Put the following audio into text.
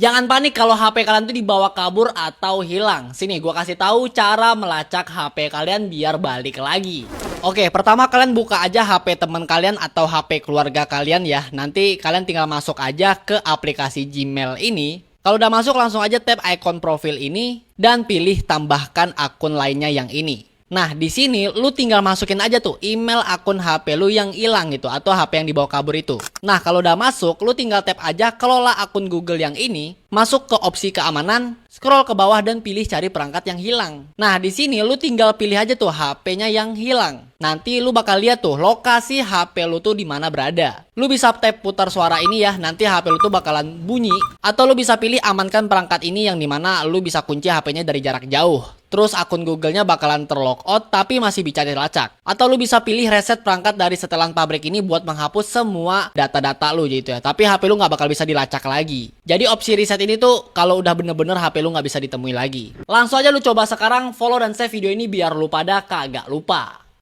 Jangan panik kalau HP kalian tuh dibawa kabur atau hilang. Sini gua kasih tahu cara melacak HP kalian biar balik lagi. Oke, pertama kalian buka aja HP teman kalian atau HP keluarga kalian ya. Nanti kalian tinggal masuk aja ke aplikasi Gmail ini. Kalau udah masuk langsung aja tap icon profil ini dan pilih tambahkan akun lainnya yang ini. Nah, di sini lu tinggal masukin aja tuh email akun HP lu yang hilang gitu atau HP yang dibawa kabur itu. Nah, kalau udah masuk, lu tinggal tap aja kelola akun Google yang ini, masuk ke opsi keamanan, scroll ke bawah dan pilih cari perangkat yang hilang. Nah, di sini lu tinggal pilih aja tuh HP-nya yang hilang. Nanti lu bakal lihat tuh lokasi HP lu tuh di mana berada. Lu bisa tap putar suara ini ya, nanti HP lu tuh bakalan bunyi. Atau lu bisa pilih amankan perangkat ini yang dimana lu bisa kunci HP-nya dari jarak jauh. Terus akun Google-nya bakalan terlogout tapi masih bisa dilacak. Atau lu bisa pilih reset perangkat dari setelan pabrik ini buat menghapus semua data-data lu gitu ya. Tapi HP lu nggak bakal bisa dilacak lagi. Jadi opsi reset ini tuh kalau udah bener-bener HP lu nggak bisa ditemui lagi. Langsung aja lu coba sekarang, follow dan save video ini biar lu pada kagak lupa.